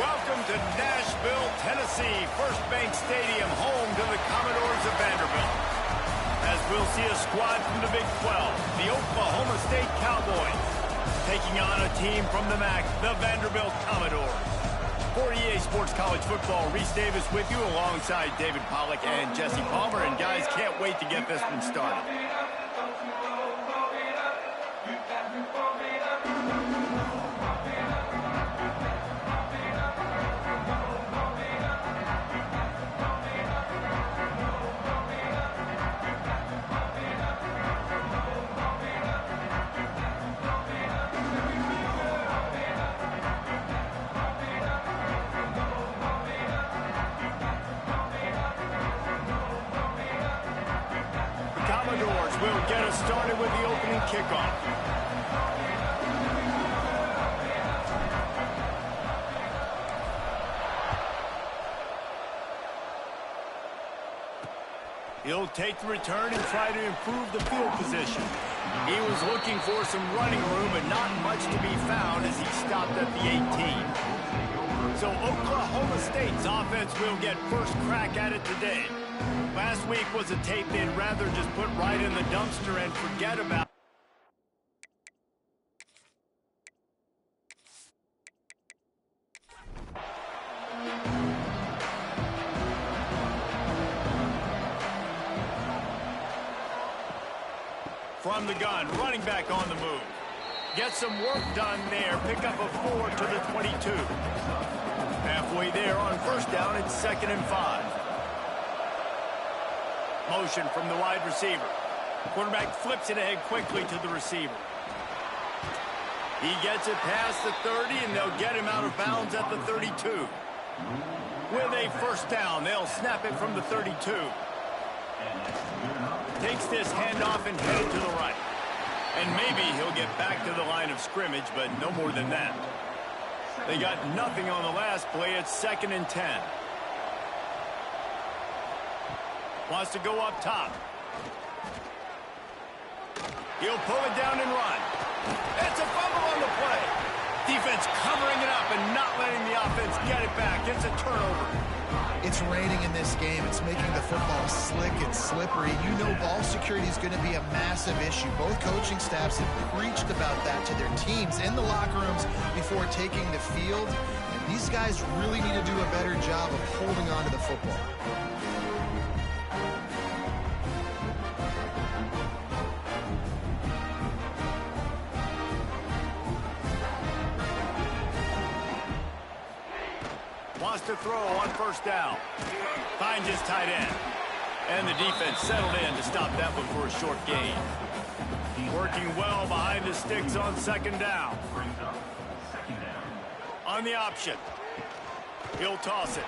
Welcome to Nashville, Tennessee, First Bank Stadium, home to the Commodores of Vanderbilt. As we'll see a squad from the Big 12, the Oklahoma State Cowboys, taking on a team from the MAC, the Vanderbilt Commodores. For EA Sports College Football, Reese Davis with you alongside David Pollack and Jesse Palmer. And guys, can't wait to get this one started. Commodores will get us started with the opening kickoff. He'll take the return and try to improve the field position. He was looking for some running room, but not much to be found as he stopped at the 18. So Oklahoma State's offense will get first crack at it today. Last week was a tape they'd rather just put right in the dumpster and forget about. From the gun, running back on the move. Get some work done there. Pick up a 4 to the 22. Halfway there on first down, it's 2nd and 5. Motion from the wide receiver. Quarterback flips it ahead quickly to the receiver. He gets it past the 30, and they'll get him out of bounds at the 32. With a first down, they'll snap it from the 32. Takes this handoff and headed to the right. And maybe he'll get back to the line of scrimmage, but no more than that. They got nothing on the last play. It's 2nd and 10. Wants to go up top. He'll pull it down and run. It's a fumble on the play. Defense covering it up and not letting the offense get it back. It's a turnover. It's raining in this game. It's making the football slick and slippery. You know ball security is going to be a massive issue. Both coaching staffs have preached about that to their teams in the locker rooms before taking the field. And these guys really need to do a better job of holding on to the football. Wants to throw on first down. Finds his tight end. And the defense settled in to stop that one for a short gain. Working well behind the sticks on 2nd down. On the option. He'll toss it.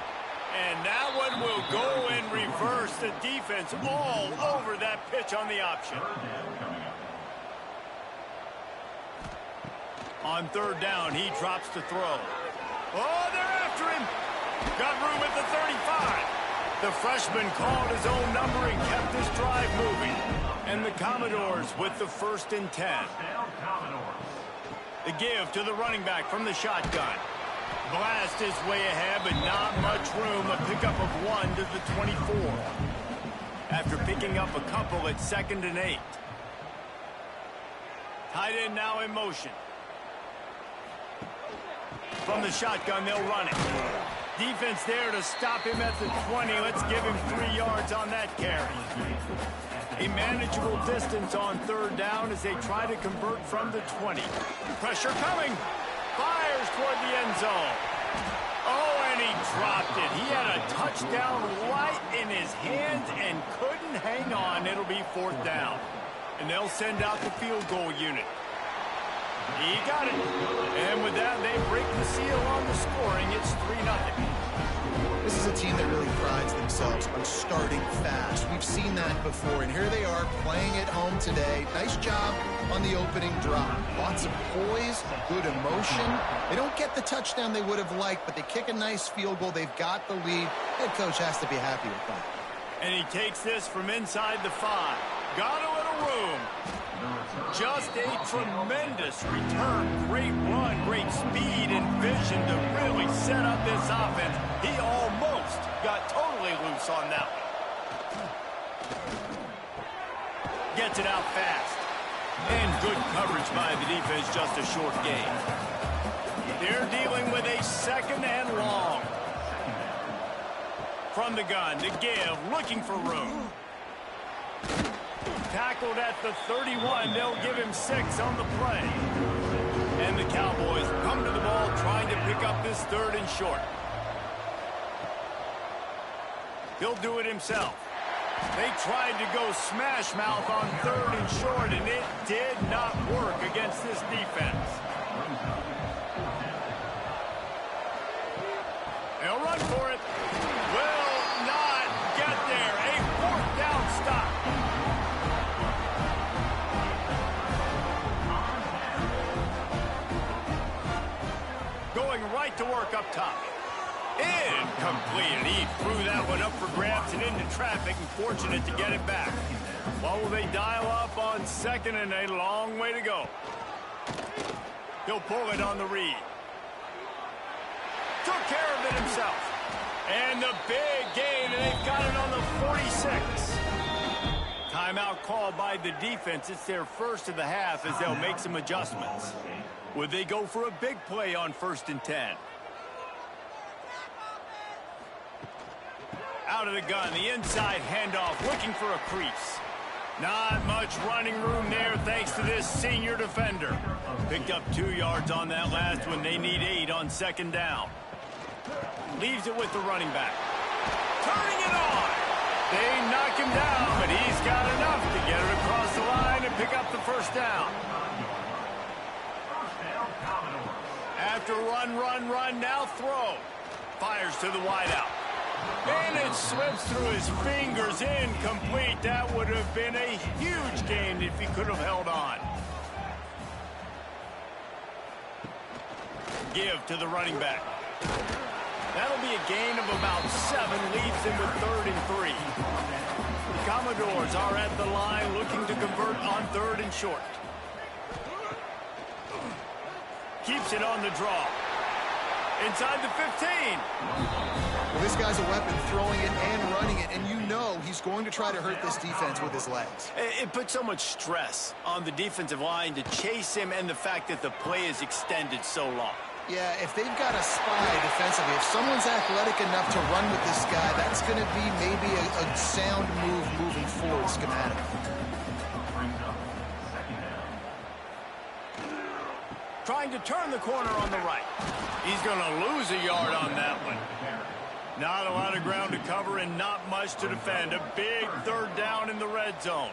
And that one will go in reverse. The defense all over that pitch on the option. On 3rd down, he drops to throw. Oh, they're after him. Got room at the 35. The freshman called his own number and kept this drive moving. And the Commodores with the 1st and 10. The give to the running back from the shotgun. Blast his way ahead, but not much room. A pickup of 1 to the 24. After picking up a couple at 2nd and 8. Tight end now in motion. From the shotgun, they'll run it. Defense there to stop him at the 20. Let's give him 3 yards on that carry. A manageable distance on 3rd down as they try to convert from the 20. Pressure coming. Fires toward the end zone. Oh, and he dropped it. He had a touchdown right in his hands and couldn't hang on. It'll be 4th down. And they'll send out the field goal unit. He got it. And with that, they break the seal on the scoring. It's 3-0. This is a team that really prides themselves on starting fast. We've seen that before, and here they are playing at home today. Nice job on the opening drive. Lots of poise, good emotion. They don't get the touchdown they would have liked, but they kick a nice field goal. They've got the lead. Head coach has to be happy with that. And he takes this from inside the 5. Got a little room. Just a tremendous return. Great run, great speed and vision to really set up this offense. He almost got totally loose on that one. Gets it out fast. And good coverage by the defense, just a short gain. They're dealing with a second and long. From the gun to give, looking for room. Tackled at the 31. They'll give him 6 on the play. And the Cowboys come to the ball trying to pick up this 3rd and short. He'll do it himself. They tried to go smash mouth on 3rd and short, and it did not work against this defense. They'll run for it. Will not get there. A 4th down stop. Going right to work up top. Incomplete. He threw that one up for grabs and into traffic, and fortunate to get it back. Well, will they dial up on 2nd and a long way to go? He'll pull it on the read. Took care of it himself. And the big gain, and they've got it on the 46. Timeout called by the defense. It's their first of the half as they'll make some adjustments. Would they go for a big play on 1st and 10? Out of the gun, the inside handoff, looking for a crease. Not much running room there thanks to this senior defender. Picked up 2 yards on that last one. They need 8 on 2nd down. Leaves it with the running back. Turning it on. They knock him down, but he's got enough to get it across the line and pick up the 1st down. After run, now throw. Fires to the wideout. And it slips through his fingers, incomplete. That would have been a huge gain if he could have held on. Give to the running back. That'll be a gain of about 7, leaves him with 3rd and 3. The Commodores are at the line looking to convert on 3rd and short. Keeps it on the draw. Inside the 15. Well, this guy's a weapon, throwing it and running it, and you know he's going to try to hurt this defense with his legs. It puts so much stress on the defensive line to chase him, and the fact that the play is extended so long. Yeah, if they've got a spy defensively, if someone's athletic enough to run with this guy, that's going to be maybe a sound move moving forward schematic. Trying to turn the corner on the right. He's going to lose a yard on that one. Not a lot of ground to cover and not much to defend. A big 3rd down in the red zone.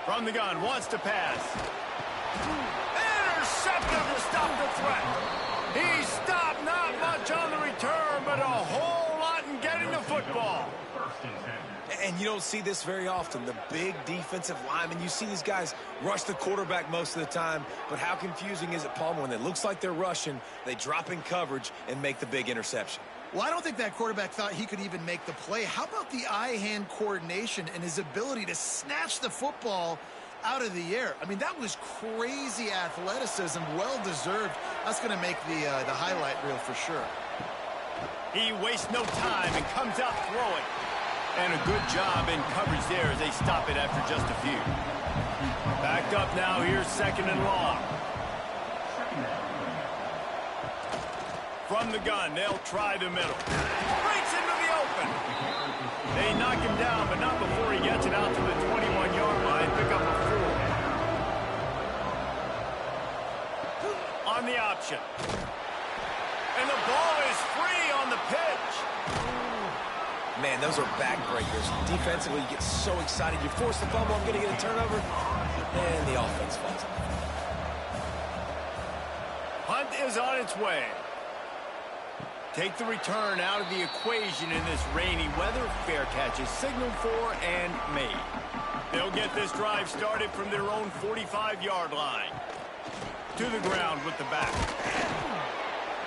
From the gun, wants to pass. Intercepted to stop the threat. He stopped, not much on the return, but a whole lot in getting the football. And you don't see this very often. The big defensive linemen, you see these guys rush the quarterback most of the time, but how confusing is it, Palmer, when it looks like they're rushing, they drop in coverage and make the big interception? Well, I don't think that quarterback thought he could even make the play. How about the eye-hand coordination and his ability to snatch the football out of the air? I mean, that was crazy athleticism, well-deserved. That's going to make the highlight reel for sure. He wastes no time and comes out throwing. And a good job in coverage there as they stop it after just a few. Backed up now, here's 2nd and long. From the gun, they'll try the middle. Breaks into the open. They knock him down, but not before he gets it out to the 21-yard line. Pick up a 4. On the option. And the ball is free on the pitch. Man, those are backbreakers. Defensively, you get so excited. You force the fumble, I'm going to get a turnover, and the offense falls off. Punt is on its way. Take the return out of the equation in this rainy weather. Fair catch is signaled for and made. They'll get this drive started from their own 45-yard line. To the ground with the back.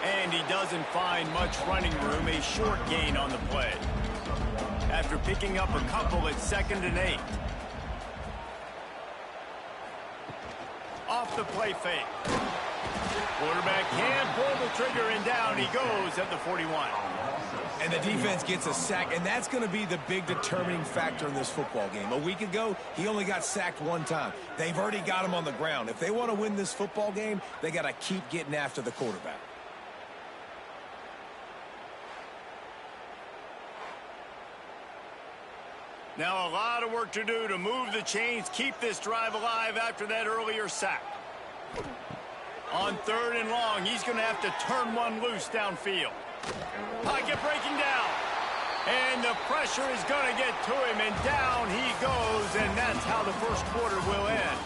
And he doesn't find much running room. A short gain on the play. After picking up a couple at 2nd and 8. off the play fake. Quarterback can pull the trigger, and down he goes at the 41. And the defense gets a sack, and that's going to be the big determining factor in this football game. A week ago, he only got sacked one time. They've already got him on the ground. If they want to win this football game, they got to keep getting after the quarterback. Now a lot of work to do to move the chains, keep this drive alive after that earlier sack. On 3rd and long, he's going to have to turn one loose downfield. Pocket breaking down. And the pressure is going to get to him, and down he goes, and that's how the first quarter will end.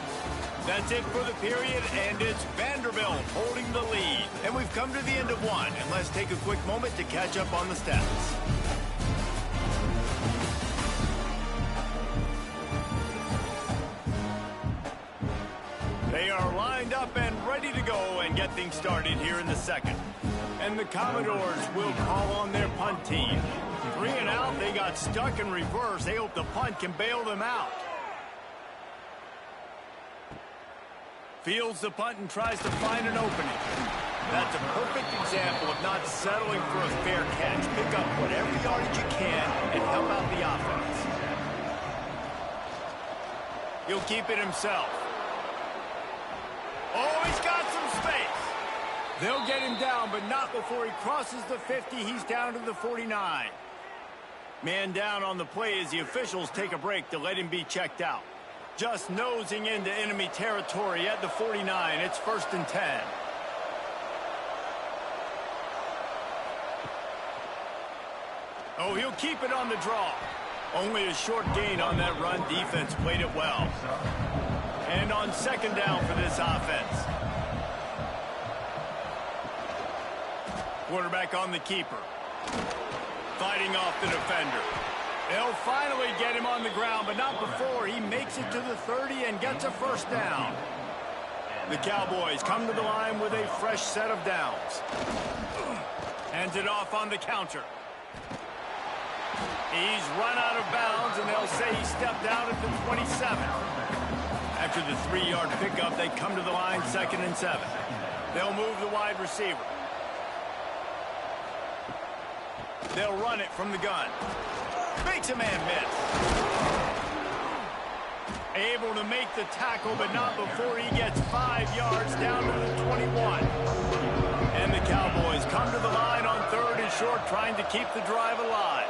That's it for the period, and it's Vanderbilt holding the lead. And we've come to the end of one, and let's take a quick moment to catch up on the stats. They are lined up and ready to go and get things started here in the second. And the Commodores will call on their punt team. 3 and out, they got stuck in reverse. They hope the punt can bail them out. Fields the punt and tries to find an opening. That's a perfect example of not settling for a fair catch. Pick up whatever yardage you can and help out the offense. He'll keep it himself. Oh, he's got some space. They'll get him down, but not before he crosses the 50. He's down to the 49. Man down on the play as the officials take a break to let him be checked out. Just nosing into enemy territory at the 49. It's 1st and 10. Oh, he'll keep it on the draw. Only a short gain on that run. Defense played it well. And on 2nd down for this offense. Quarterback on the keeper. Fighting off the defender. They'll finally get him on the ground, but not before he makes it to the 30 and gets a 1st down. The Cowboys come to the line with a fresh set of downs. Hands it off on the counter. He's run out of bounds, and they'll say he stepped out at the 27. After the 3-yard pickup, they come to the line 2nd and 7. They'll move the wide receiver. They'll run it from the gun. Makes a man miss. Able to make the tackle, but not before he gets 5 yards down to the 21. And the Cowboys come to the line on 3rd and short, trying to keep the drive alive.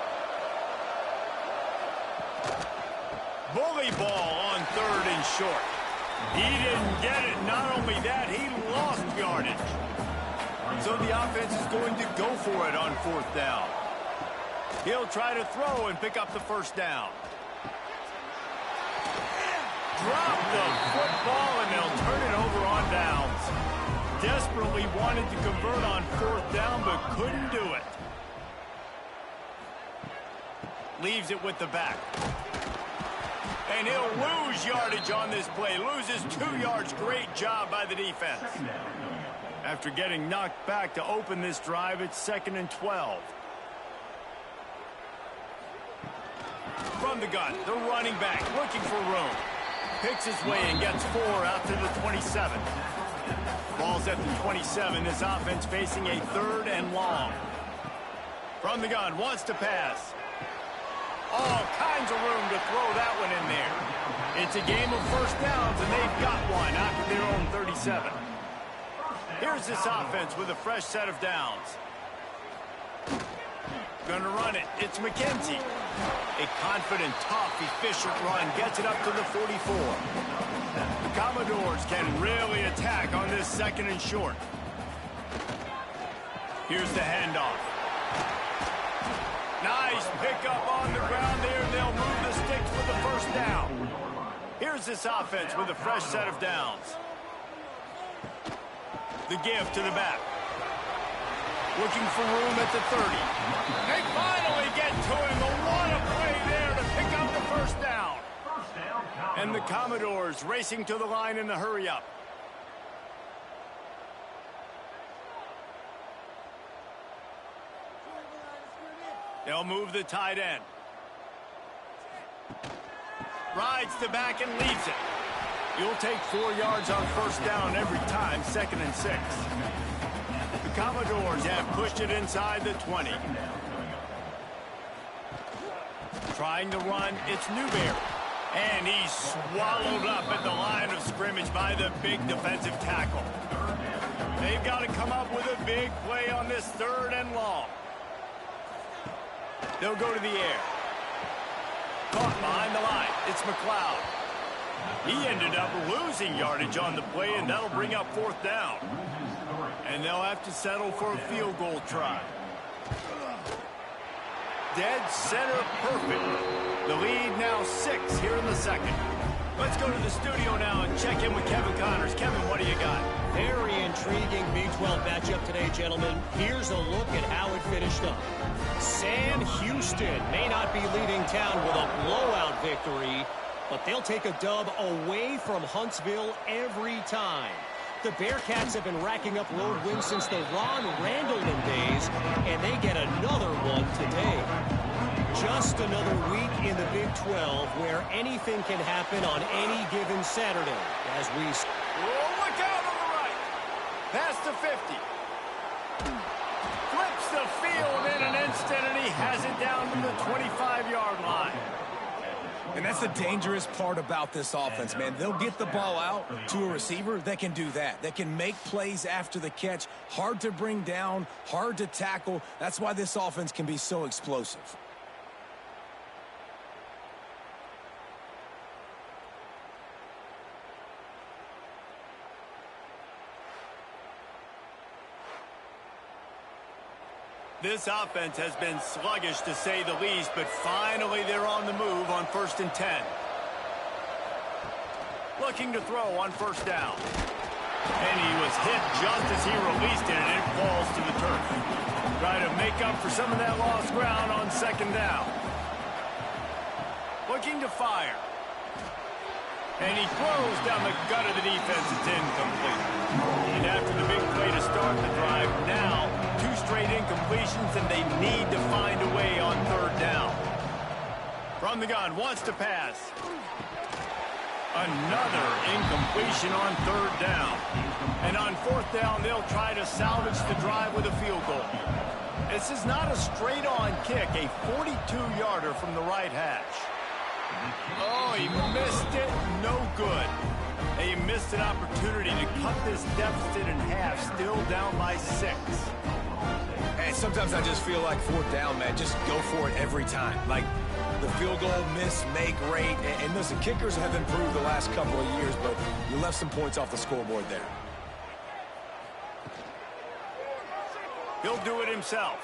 Bully ball on 3rd and short. He didn't get it. Not only that, he lost yardage. So the offense is going to go for it on 4th down. He'll try to throw and pick up the 1st down. Drop the football, and they'll turn it over on downs. Desperately wanted to convert on 4th down, but couldn't do it. Leaves it with the back. And he'll lose yardage on this play. Loses 2 yards. Great job by the defense. After getting knocked back to open this drive, it's 2nd and 12. From the gun, the running back looking for room. Picks his way and gets 4 out to the 27. Ball's at the 27. This offense facing a 3rd and long. From the gun, wants to pass. All kinds of room to throw that one in there. It's a game of 1st downs, and they've got one after their own 37. Here's this offense with a fresh set of downs. Gonna run it. It's McKenzie. A confident, tough, efficient run gets it up to the 44. The Commodores can really attack on this 2nd and short. Here's the handoff. Nice pickup on the ground there. They'll move the sticks with the 1st down. Here's this offense with a fresh set of downs. The give to the back. Looking for room at the 30. They finally get to him. What a play there to pick up the 1st down. And the Commodores racing to the line in the hurry-up. They'll move the tight end. Rides the back and leaves it. You'll take 4 yards on first down every time, 2nd and 6. The Commodores have pushed it inside the 20. Trying to run, it's Newberry. And he's swallowed up at the line of scrimmage by the big defensive tackle. They've got to come up with a big play on this 3rd and long. They'll go to the air. Caught behind the line. It's McLeod. He ended up losing yardage on the play, and that'll bring up 4th down. And they'll have to settle for a field goal try. Dead center perfect. The lead now 6 here in the 2nd. Let's go to the studio now and check in with Kevin Connors. Kevin, what do you got? Very intriguing Big 12 matchup today, gentlemen. Here's a look at how it finished up. Sam Houston may not be leading town with a blowout victory, but they'll take a dub away from Huntsville every time. The Bearcats have been racking up road wins since the Ron Randleman days, and they get another one today. Just another week in the Big 12 where anything can happen on any given Saturday as we... Oh, look out on the right. Past the 50. Flips the field in an instant, and he has it down to the 25-yard line. And that's the dangerous part about this offense, man. They'll get the ball out to a receiver that can do that. That can make plays after the catch. Hard to bring down, hard to tackle. That's why this offense can be so explosive. This offense has been sluggish, to say the least, but finally they're on the move on 1st and 10. Looking to throw on 1st down. And he was hit just as he released it, and it falls to the turf. Try to make up for some of that lost ground on 2nd down. Looking to fire. And he throws down the gut of the defense. It's incomplete. And after the big play to start the drive, now 2 straight incompletions, and they need to find a way on 3rd down. From the gun, wants to pass. Another incompletion on 3rd down. And on 4th down, they'll try to salvage the drive with a field goal. This is not a straight-on kick, a 42-yarder from the right hash. Oh, he missed it. No good. They missed an opportunity to cut this deficit in half, still down by 6. And sometimes I just feel like 4th down, man, just go for it every time. Like the field goal miss, make great. And listen, kickers have improved the last couple of years, but you left some points off the scoreboard there. He'll do it himself.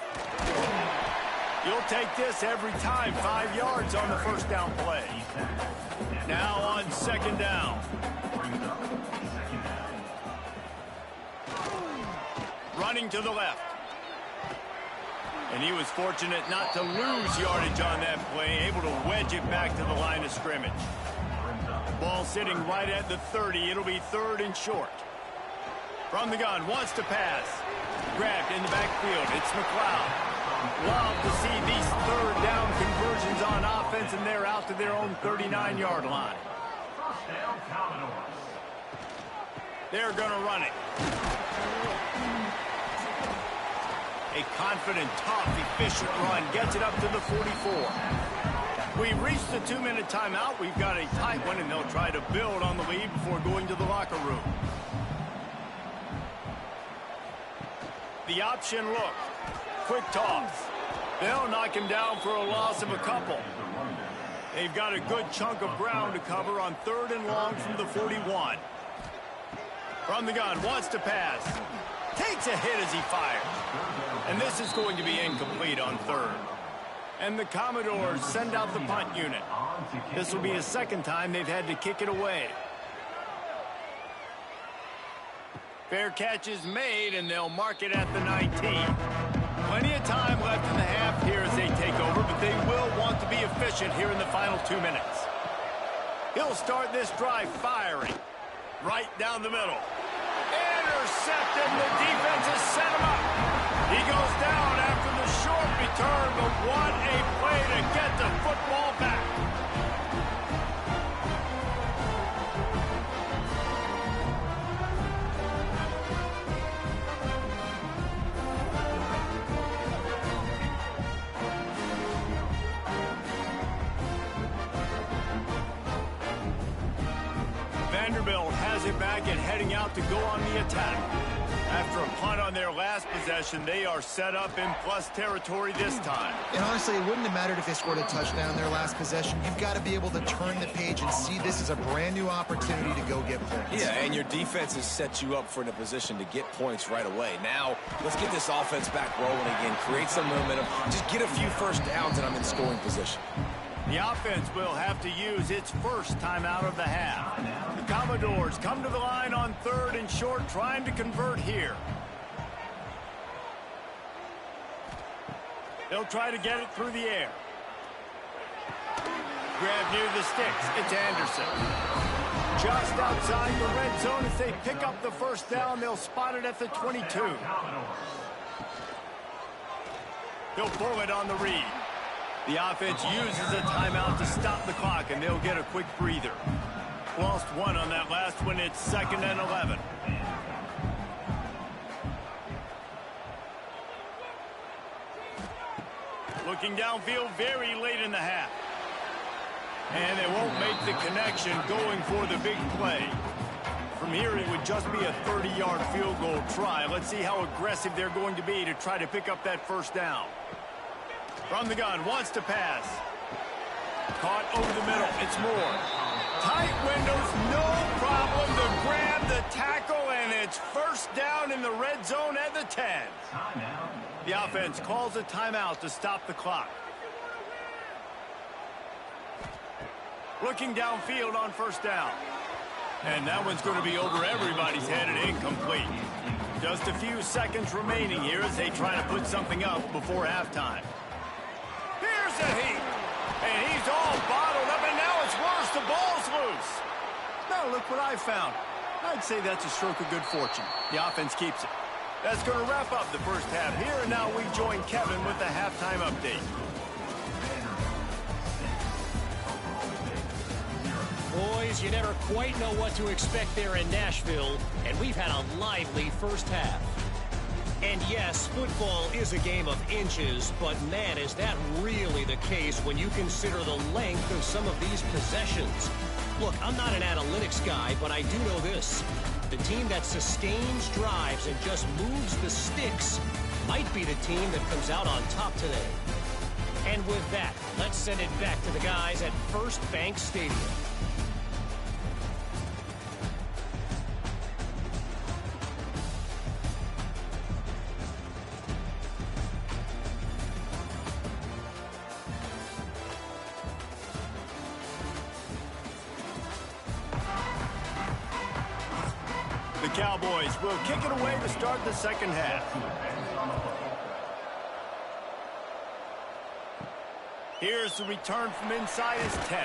You'll take this every time. 5 yards on the 1st down play. Now on 2nd down. Running to the left. And he was fortunate not to lose yardage on that play, able to wedge it back to the line of scrimmage. Ball sitting right at the 30. It'll be 3rd and short. From the gun, wants to pass. Grabbed in the backfield. It's McLeod. Love to see these 3rd down conversions on offense, and they're out to their own 39-yard line. They're going to run it. A confident, tough, efficient run gets it up to the 44. We've reached the 2-minute timeout. We've got a tight one, and they'll try to build on the lead before going to the locker room. The option look. Quick toss. They'll knock him down for a loss of a couple. They've got a good chunk of ground to cover on 3rd and long from the 41. From the gun, wants to pass. Takes a hit as he fires. And this is going to be incomplete on 3rd. And the Commodores send out the punt unit. This will be a 2nd time they've had to kick it away. Fair catch is made, and they'll mark it at the 19. Plenty of time left in the half here as they take over, but they will want to be efficient here in the final 2 minutes. He'll start this drive firing. Right down the middle. Intercepted. The defense has set him up. He goes down after the short return, but what a play to get the football back. has it back and heading out to go on the attack. After a punt on their last possession, they are set up in plus territory this time. And honestly, it wouldn't have mattered if they scored a touchdown their last possession. You've got to be able to turn the page and see this as a brand new opportunity to go get points. Yeah, and your defense has set you up for a position to get points right away. Now, let's get this offense back rolling again, create some momentum, just get a few first downs, and I'm in scoring position. The offense will have to use its first timeout of the half. The Commodores come to the line on 3rd and short, trying to convert here. They'll try to get it through the air. Grab near the sticks. It's Anderson. Just outside the red zone as they pick up the first down. They'll spot it at the 22. They'll pull it on the read. The offense uses a timeout to stop the clock, and they'll get a quick breather. Lost one on that last one. It's 2nd and 11. Looking downfield very late in the half. And they won't make the connection going for the big play. From here, it would just be a 30-yard field goal try. Let's see how aggressive they're going to be to try to pick up that first down. From the gun, wants to pass. Caught over the middle. It's Moore. Tight windows, no problem to grab the tackle, and it's first down in the red zone at the 10. The offense calls a timeout to stop the clock. Looking downfield on first down. And that one's going to be over everybody's head and incomplete. Just a few seconds remaining here as they try to put something up before halftime. Here's a heat. And he's all bottled up, and now it's worse. The ball's loose. Now look what I found. I'd say that's a stroke of good fortune. The offense keeps it. That's going to wrap up the first half here, and now we join Kevin with the halftime update. Boys, you never quite know what to expect there in Nashville, and we've had a lively first half. And yes, football is a game of inches, but man, is that really the case when you consider the length of some of these possessions. Look, I'm not an analytics guy, but I do know this. The team that sustains drives and just moves the sticks might be the team that comes out on top today. And with that, let's send it back to the guys at First Bank Stadium. The Cowboys will kick it away to start the second half. Here's the return from inside his 10.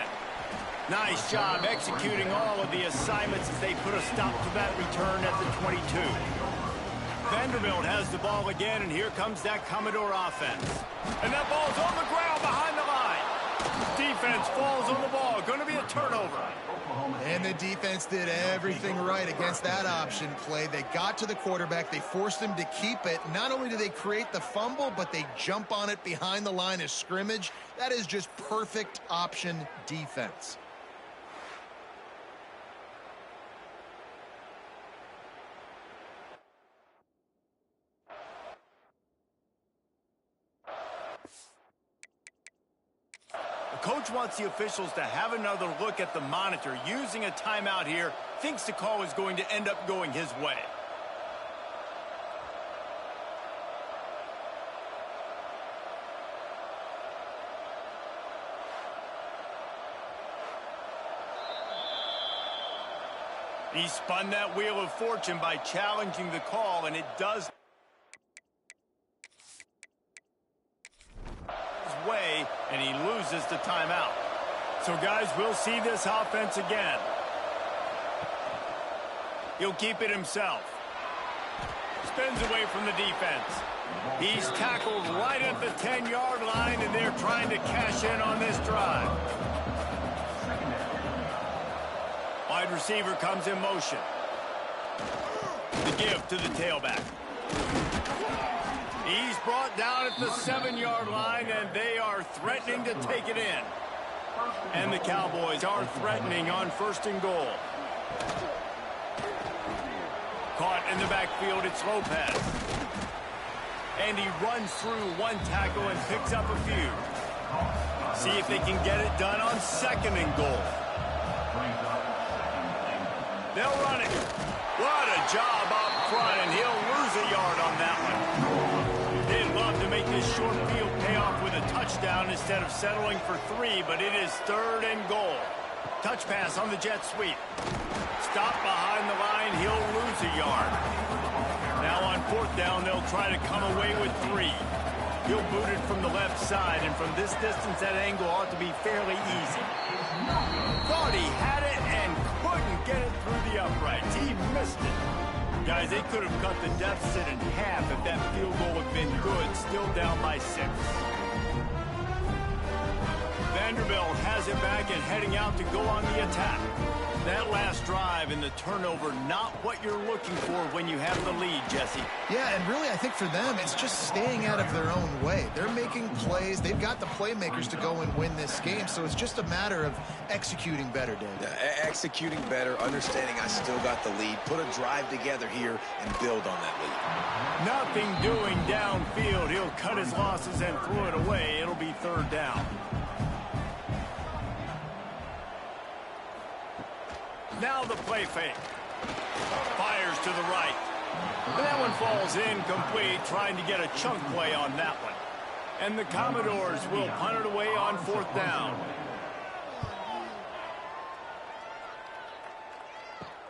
Nice job executing all of the assignments as they put a stop to that return at the 22. Vanderbilt has the ball again, and here comes that Commodore offense. And that ball's on the ground behind the line. Defense falls on the ball. Going to be a turnover. And the defense did everything right against that option play. They got to the quarterback. They forced him to keep it. Not only do they create the fumble, but they jump on it behind the line of scrimmage. That is just perfect option defense. Coach wants the officials to have another look at the monitor. Using a timeout here, thinks the call is going to end up going his way. He spun that wheel of fortune by challenging the call, and it does way, and he loses the timeout. So guys, we'll see this offense again. He'll keep it himself. Spins away from the defense. He's tackled right at the 10-yard line, and they're trying to cash in on this drive. Wide receiver comes in motion. The give to the tailback. He's brought down at the 7-yard line, and they are threatening to take it in. And the Cowboys are threatening on 1st and goal. In the backfield, it's Lopez. And he runs through one tackle and picks up a few. See if they can get it done on 2nd and goal. They'll run it. What a job up front, and he'll lose a yard on that one. They'd love to make this short field pay off with a touchdown instead of settling for 3, but it is 3rd and goal. Touch pass on the jet sweep. Stop behind the line, he'll lose a yard. Now on 4th down, they'll try to come away with 3. He'll boot it from the left side, and from this distance, that angle ought to be fairly easy. Thought he had it and couldn't get it through the uprights. He missed it. Guys, they could have cut the deficit in half if that field goal had been good, still down by 6. Vanderbilt has it back and heading out to go on the attack. That last drive and the turnover, not what you're looking for when you have the lead, Jesse. Yeah, and really, I think for them, it's just staying out of their own way. They're making plays. They've got the playmakers to go and win this game, so it's just a matter of executing better, Dave. Executing better, understanding I still got the lead. Put a drive together here and build on that lead. Nothing doing downfield. He'll cut his losses and throw it away. It'll be 3rd down. Now the play fake. Fires to the right. And that one falls incomplete, trying to get a chunk play on that one. And the Commodores will punt it away on 4th down.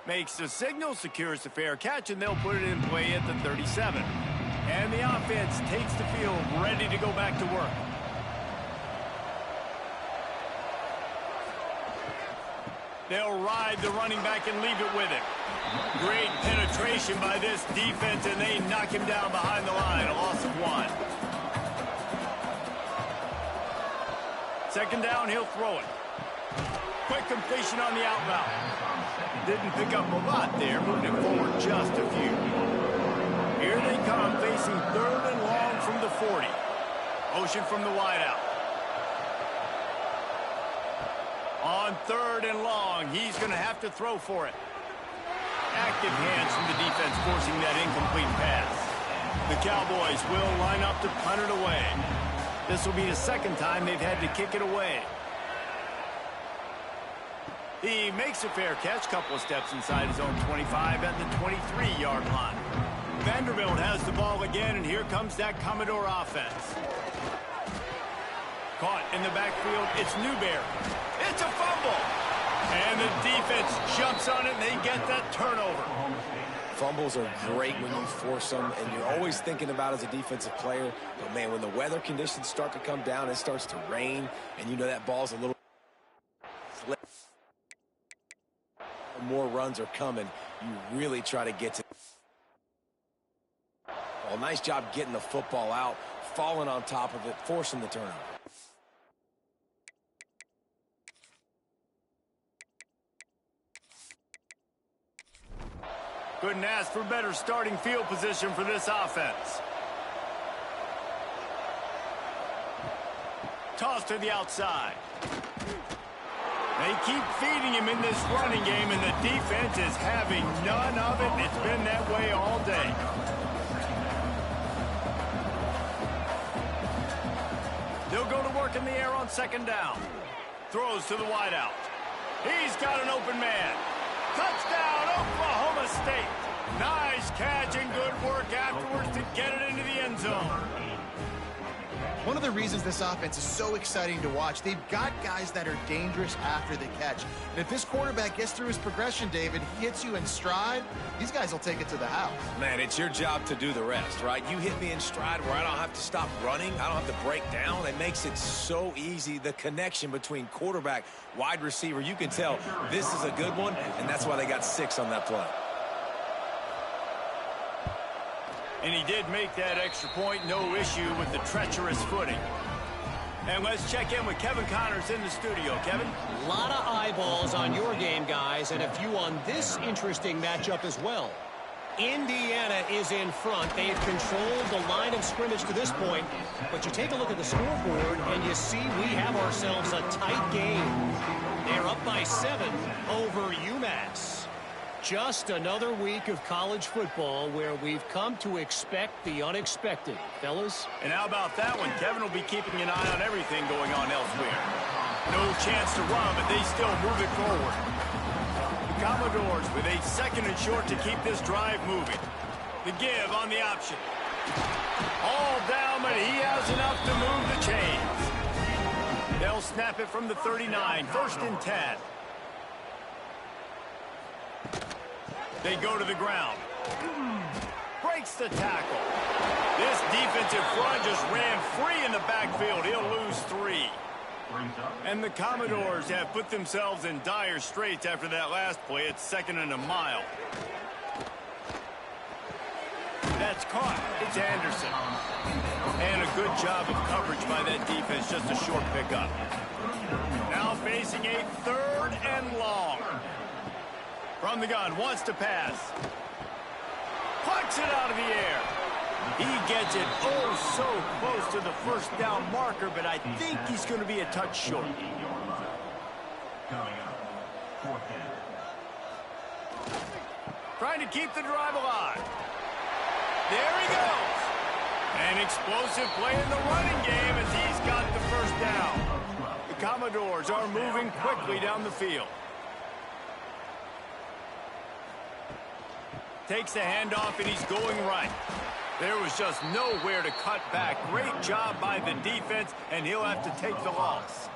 Makes the signal, secures the fair catch, and they'll put it in play at the 37. And the offense takes the field, ready to go back to work. They'll ride the running back and leave it with him. Great penetration by this defense, and they knock him down behind the line. A loss of 1. 2nd down, he'll throw it. Quick completion on the out route. Didn't pick up a lot there, moved it forward just a few. Here they come, facing 3rd and long from the 40. Motion from the wideout. On 3rd and long, he's going to have to throw for it. Active hands from the defense forcing that incomplete pass. The Cowboys will line up to punt it away. This will be the 2nd time they've had to kick it away. He makes a fair catch, couple of steps inside his own 25 at the 23-yard line. Vanderbilt has the ball again, and here comes that Commodore offense. Caught in the backfield, it's Newberry. It's a fumble. And the defense jumps on it, and they get that turnover. Fumbles are great when you force them, and you're always thinking about as a defensive player. But, man, when the weather conditions start to come down, it starts to rain, and you know that ball's a little slip. More runs are coming. You really try to get to. Well, nice job getting the football out, falling on top of it, forcing the turnover. Couldn't ask for better starting field position for this offense. Toss to the outside. They keep feeding him in this running game, and the defense is having none of it. It's been that way all day. They'll go to work in the air on 2nd down. Throws to the wideout. He's got an open man. Touchdown, Oklahoma State. Nice catch and good work afterwards to get it into the end zone. One of the reasons this offense is so exciting to watch, they've got guys that are dangerous after the catch. And if this quarterback gets through his progression, David, hits you in stride, these guys will take it to the house. Man, it's your job to do the rest, right? You hit me in stride where I don't have to stop running. I don't have to break down. It makes it so easy, the connection between quarterback, wide receiver. You can tell this is a good one, and that's why they got 6 on that play. And he did make that extra point, no issue with the treacherous footing. And let's check in with Kevin Connors in the studio. Kevin? A lot of eyeballs on your game, guys, and a few on this interesting matchup as well. Indiana is in front. They've controlled the line of scrimmage to this point, but you take a look at the scoreboard, and you see we have ourselves a tight game. They're up by 7 over UMass. Just another week of college football where we've come to expect the unexpected, fellas. And how about that one? Kevin will be keeping an eye on everything going on elsewhere. No chance to run, but they still move it forward. The Commodores with a 2nd and short to keep this drive moving. The give on the option. All down, but he has enough to move the chains. They'll snap it from the 39, 1st and 10. They go to the ground. Breaks the tackle. This defensive front just ran free in the backfield. He'll lose 3. And the Commodores have put themselves in dire straits after that last play. It's 2nd and a mile. That's caught. It's Anderson. And a good job of coverage by that defense. Just a short pickup. Now facing a 3rd and long. From the gun, wants to pass. Plucks it out of the air. He gets it so close to the 1st down marker, but I think he's going to be a touch short. Trying to keep the drive alive. There he goes. An explosive play in the running game as he's got the 1st down. The Commodores are moving quickly down the field. Takes the handoff, and he's going right. There was just nowhere to cut back. Great job by the defense, and he'll have to take the loss.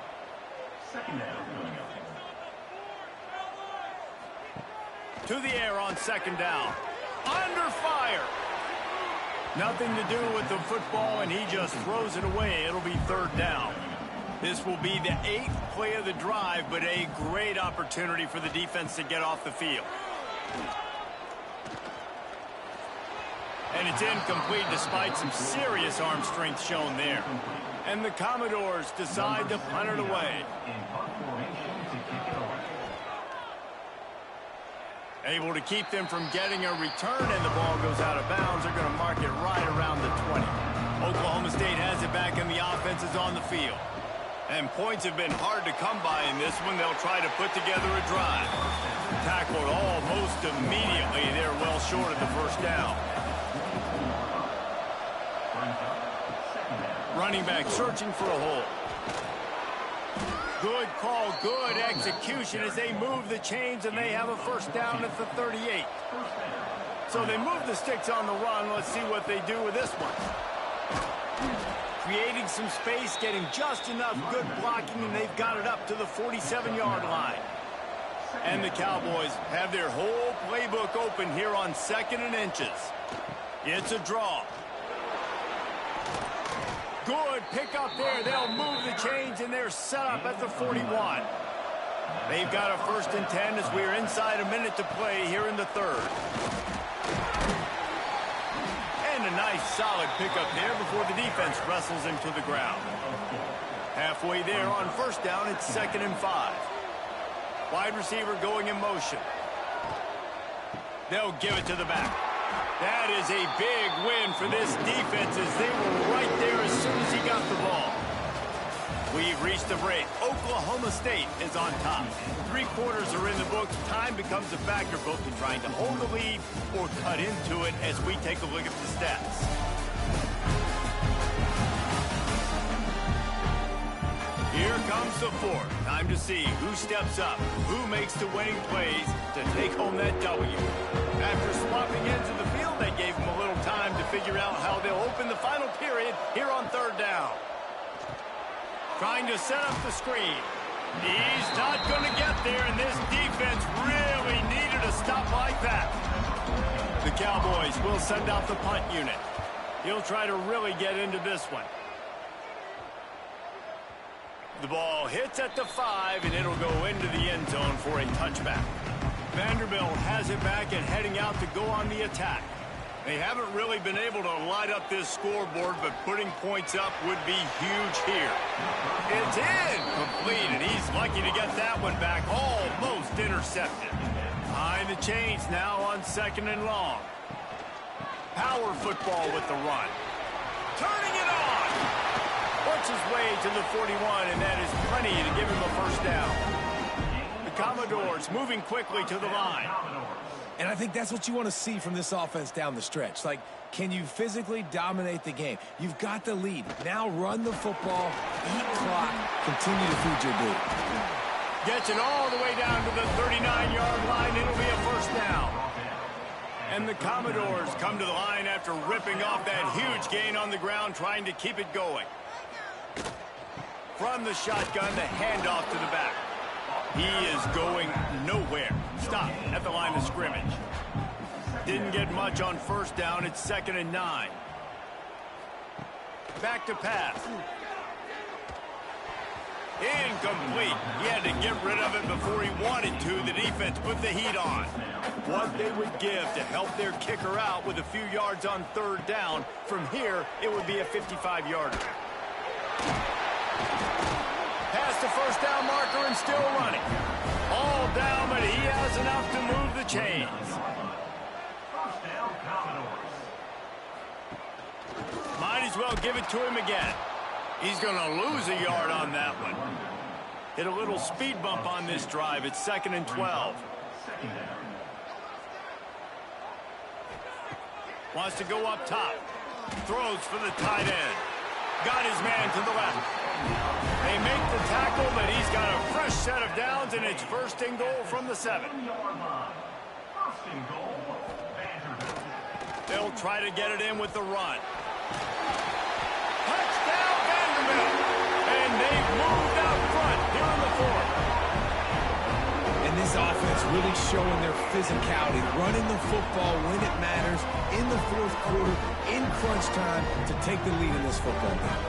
To the air on 2nd down. Under fire. Nothing to do with the football, and he just throws it away. It'll be 3rd down. This will be the 8th play of the drive, but a great opportunity for the defense to get off the field. And it's incomplete despite some serious arm strength shown there. And the Commodores decide to punt it away. Able to keep them from getting a return, and the ball goes out of bounds. They're going to mark it right around the 20. Oklahoma State has it back, and the offense is on the field. And points have been hard to come by in this one. They'll try to put together a drive. Tackled almost immediately. They're well short of the 1st down. Running back searching for a hole. Good call, good execution as they move the chains, and they have a 1st down at the 38. So they move the sticks on the run. Let's see what they do with this one. Creating some space, getting just enough good blocking, and they've got it up to the 47-yard line. And the Cowboys have their whole playbook open here on 2nd and inches. It's a draw. Good pick up there. They'll move the chains, and they're set up at the 41. They've got a 1st and 10 as we're inside a minute to play here in the 3rd. And a nice solid pickup there before the defense wrestles him to the ground. Halfway there on 1st down, it's 2nd and 5. Wide receiver going in motion. They'll give it to the back. That is a big win for this defense as they were right there as soon as he got the ball. We've reached the break. Oklahoma State is on top. 3 quarters are in the books. Time becomes a factor both in trying to hold the lead or cut into it as we take a look at the stats. Here comes the 4th. Time to see who steps up, who makes the winning plays to take home that W. After swapping into the field, they gave him a little time to figure out how they'll open the final period here on 3rd down. Trying to set up the screen. He's not going to get there, and this defense really needed a stop like that. The Cowboys will send out the punt unit. He'll try to really get into this one. The ball hits at the 5, and it'll go into the end zone for a touchback. Vanderbilt has it back and heading out to go on the attack. They haven't really been able to light up this scoreboard, but putting points up would be huge here. It's incomplete, and he's lucky to get that one back, almost intercepted. Behind the chains now on 2nd and long. Power football with the run. Turning it on! Works his way to the 41, and that is plenty to give him a 1st down. The Commodores moving quickly to the line. And I think that's what you want to see from this offense down the stretch. Like, can you physically dominate the game? You've got the lead. Now run the football, eat clock, continue to feed your dude. Gets it all the way down to the 39-yard line. It'll be a first down. And the Commodores come to the line after ripping off that huge gain on the ground, trying to keep it going. From the shotgun, the handoff to the back. He is going nowhere. Stop at the line of scrimmage. Didn't get much on first down. It's 2nd and 9. Back to pass. Incomplete. He had to get rid of it before he wanted to. The defense put the heat on. What they would give to help their kicker out with a few yards on 3rd down. From here, it would be a 55-yarder. Past the first down marker and still running. All down, but he has enough to move the chains. Might as well give it to him again. He's going to lose a yard on that one. Hit a little speed bump on this drive. It's 2nd and 12. Wants to go up top. Throws for the tight end. Got his man to the left. They make the tackle, but he's got a fresh set of downs, and it's 1st and goal from the 7. They'll try to get it in with the run. Touchdown, Vanderbilt! And they've moved out front here in the 4th. And this offense really showing their physicality, running the football when it matters, in the 4th quarter, in crunch time, to take the lead in this football game.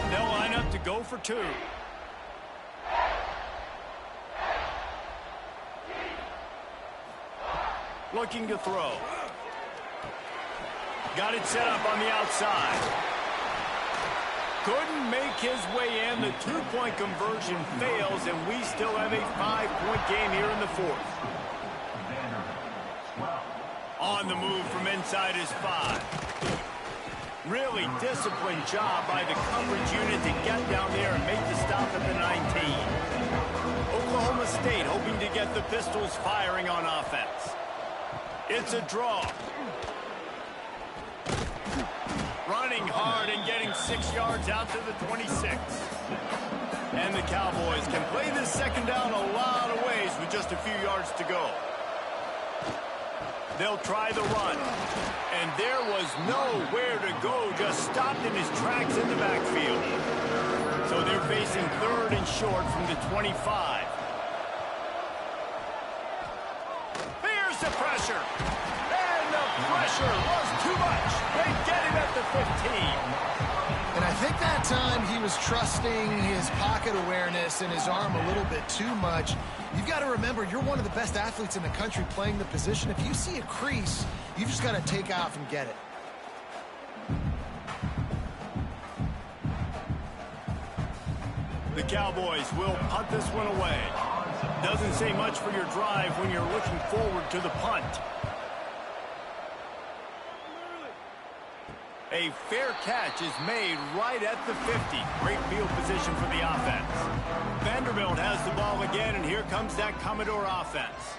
They'll line up to go for 2. Looking to throw. Got it set up on the outside. Couldn't make his way in. The 2-point conversion fails, and we still have a 5-point game here in the 4th. On the move from inside his 5. Really disciplined job by the coverage unit to get down there and make the stop at the 19. Oklahoma State hoping to get the Pistols firing on offense. It's a draw. Running hard and getting 6 yards out to the 26. And the Cowboys can play this 2nd down a lot of ways with just a few yards to go. They'll try the run. And there was nowhere to go, just stopped in his tracks in the backfield. So they're facing 3rd and short from the 25. Here's the pressure. And the pressure was too much. They get him at the 15. And I think that time he was trusting his pocket awareness and his arm a little bit too much. You've got to remember, you're one of the best athletes in the country playing the position. If you see a crease, you've just got to take off and get it. The Cowboys will punt this one away. Doesn't say much for your drive when you're looking forward to the punt. A fair catch is made right at the 50. Great field position for the offense. Vanderbilt has the ball again, and here comes that Commodore offense.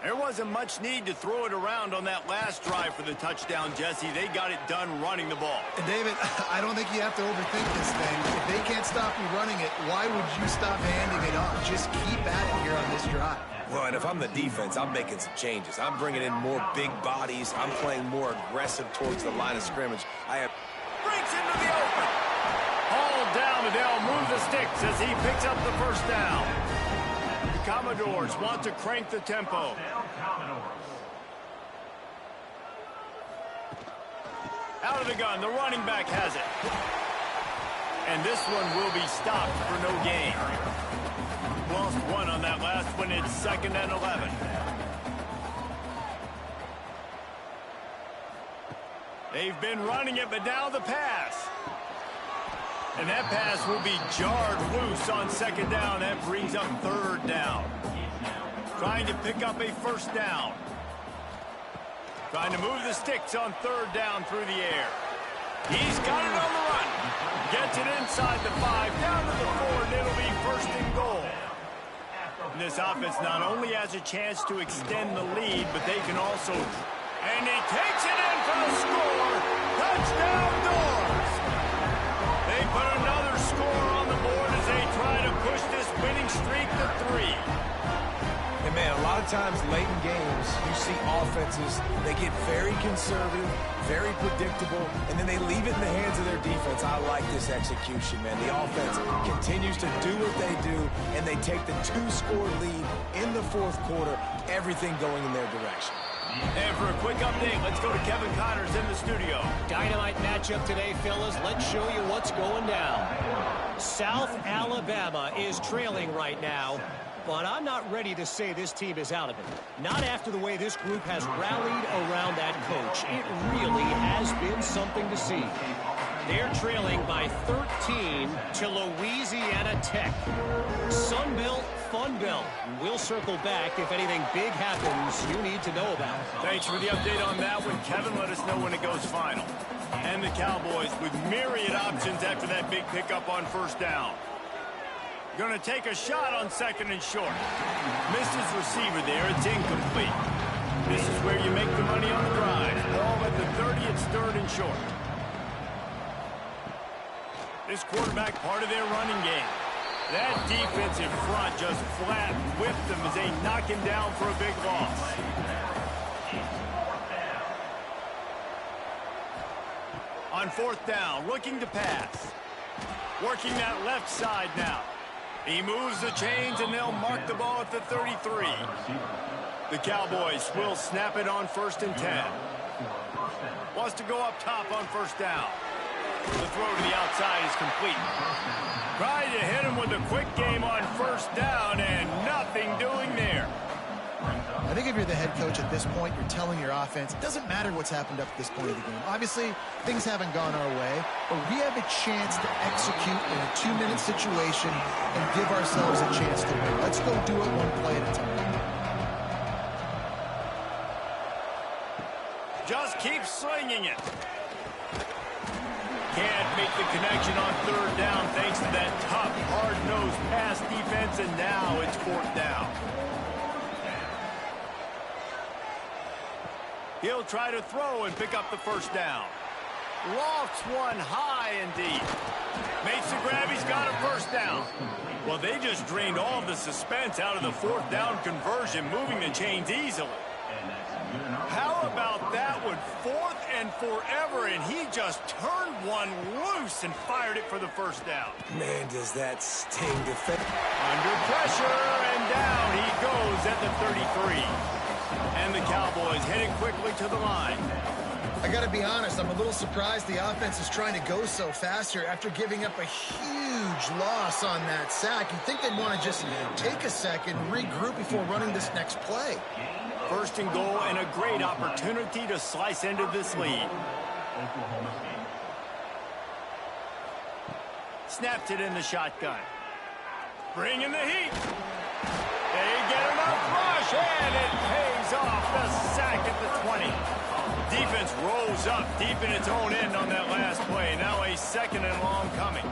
There wasn't much need to throw it around on that last drive for the touchdown, Jesse. They got it done running the ball. And David, I don't think you have to overthink this thing. If they can't stop you running it, why would you stop handing it off? Just keep at it here on this drive. Well, and if I'm the defense, I'm making some changes. I'm bringing in more big bodies. I'm playing more aggressive towards the line of scrimmage. Breaks into the open. Hauled down, and they'll move the sticks as he picks up the first down. The Commodores want to crank the tempo. Out of the gun, the running back has it. And this one will be stopped for no gain. Lost 1 on that last one. It's 2nd and 11. They've been running it, but now the pass. And that pass will be jarred loose on 2nd down. That brings up 3rd down. Trying to pick up a 1st down. Trying to move the sticks on third down through the air. He's got it on the run. Gets it inside the 5, down to the 4, and it'll be first and goal. And this offense not only has a chance to extend the lead, but they can also... And he takes it in for the score. Touchdown, Doors. They put another score on the board as they try to push this winning streak to 3. And, man, a lot of times late in games, you see offenses, they get very conservative, very predictable, and then they leave it in the hands of their defense. I like this execution, man. The offense continues to do what they do, and they take the 2-score lead in the fourth quarter, everything going in their direction. And for a quick update, let's go to Kevin Connors in the studio. Dynamite matchup today, fellas. Let's show you what's going down. South Alabama is trailing right now, but I'm not ready to say this team is out of it. Not after the way this group has rallied around that coach. It really has been something to see. They're trailing by 13 to Louisiana Tech. Sunbelt, Funbelt. We'll circle back if anything big happens you need to know about. Thanks for the update on that one, Kevin. Let us know when it goes final. And the Cowboys with myriad options after that big pickup on first down. Going to take a shot on second and short. Missed his receiver there. It's incomplete. This is where you make the money on the drive. Ball at the 30. It's third and short. This quarterback part of their running game. That defensive front just flat whipped them as they knock him down for a big loss. On fourth down, looking to pass. Working that left side now. He moves the chains, and they'll mark the ball at the 33. The Cowboys will snap it on first and 10. Wants to go up top on first down. The throw to the outside is complete. Tried to hit him with a quick game on first down, and nothing doing there. I think if you're the head coach at this point, you're telling your offense, it doesn't matter what's happened up to this point of the game. Obviously, things haven't gone our way, but we have a chance to execute in a 2-minute situation and give ourselves a chance to win. Let's go do it one play at a time. Just keep slinging it. Can't make the connection on third down thanks to that tough, hard-nosed pass defense, and now it's fourth down. He'll try to throw and pick up the first down. Lofts one high and deep. Makes the grab. He's got a first down. Well, they just drained all the suspense out of the fourth down conversion, moving the chains easily. How about that one? Fourth and forever, and he just turned one loose and fired it for the first down. Man, does that sting to think. Under pressure, and down he goes at the 33. And the Cowboys heading quickly to the line. I got to be honest, I'm a little surprised the offense is trying to go so fast here after giving up a huge loss on that sack. You'd think they'd want to just take a second, regroup before running this next play. First and goal, and a great opportunity to slice into this lead. Snapped it in the shotgun. Bringing the heat. They get enough rush, and it pays off. The sack at the 20. Defense rolls up deep in its own end on that last play. Now a second and long coming.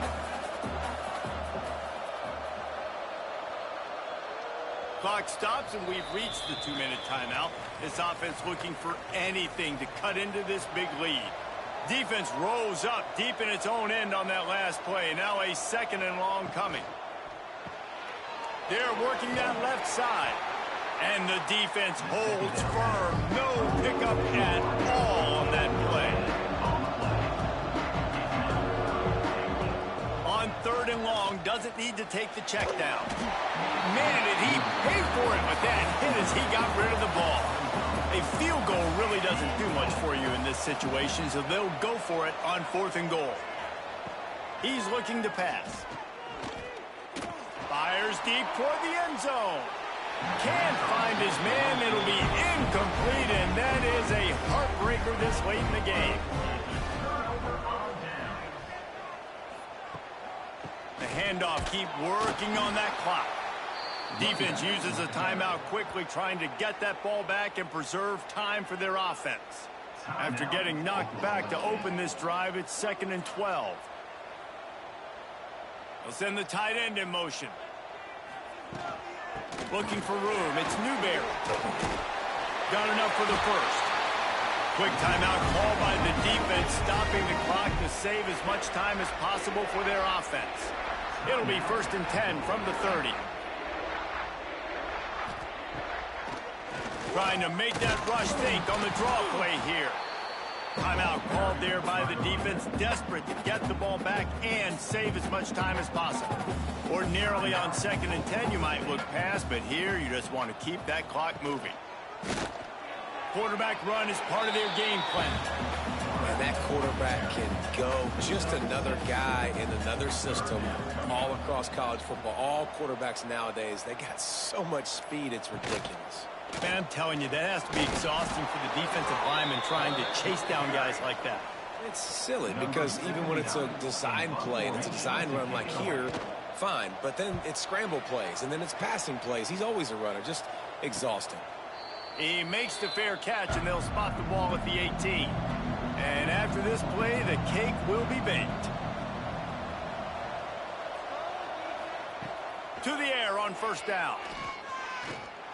Clock stops, and we've reached the 2-minute timeout. This offense looking for anything to cut into this big lead. Defense rolls up deep in its own end on that last play. Now a second and long coming. They're working that left side. And the defense holds firm. No pickup at all on that play. On third and long, doesn't need to take the check down. Man, did he pay for it with that hit as he got rid of the ball. A field goal really doesn't do much for you in this situation, so they'll go for it on fourth and goal. He's looking to pass. Fires deep toward the end zone. Can't find his man. It'll be incomplete, and that is a heartbreaker this late in the game. The handoff, keep working on that clock. Defense uses a timeout quickly, trying to get that ball back and preserve time for their offense. After getting knocked back to open this drive, it's 2nd and 12. They'll send the tight end in motion. Looking for room. It's Newberry. Got enough for the first. Quick timeout called by the defense, stopping the clock to save as much time as possible for their offense. It'll be 1st and 10 from the 30. Trying to make that rush think on the draw play here. Timeout called there by the defense, desperate to get the ball back and save as much time as possible. Ordinarily on 2nd and 10, you might look past, but here you just want to keep that clock moving. Quarterback run is part of their game plan. And that quarterback can go. Just another guy in another system all across college football. All quarterbacks nowadays, they got so much speed, it's ridiculous. Man, I'm telling you, that has to be exhausting for the defensive lineman trying to chase down guys like that. It's silly because even when it's a design play and it's a design run like here, fine. But then it's scramble plays and then it's passing plays. He's always a runner, just exhausting. He makes the fair catch and they'll spot the ball at the 18. And after this play, the cake will be baked. To the air on 1st down.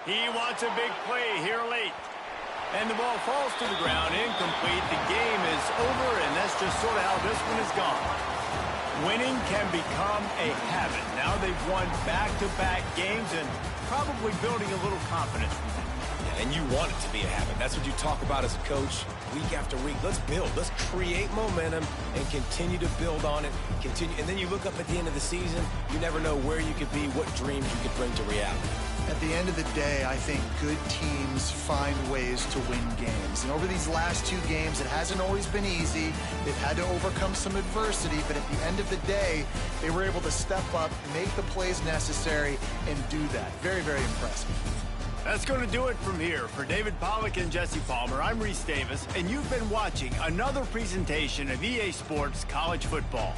He wants a big play here late. And the ball falls to the ground, incomplete. The game is over, and that's just sort of how this one is gone. Winning can become a habit. Now they've won back-to-back games and probably building a little confidence from that. And you want it to be a habit. That's what you talk about as a coach week after week. Let's build. Let's create momentum and continue to build on it. Continue, and then you look up at the end of the season, you never know where you could be, what dreams you could bring to reality. At the end of the day, I think good teams find ways to win games. And over these last 2 games, it hasn't always been easy. They've had to overcome some adversity, but at the end of the day, they were able to step up, make the plays necessary, and do that. Very, very impressive. That's going to do it from here. For David Pollack and Jesse Palmer, I'm Reese Davis, and you've been watching another presentation of EA Sports College Football.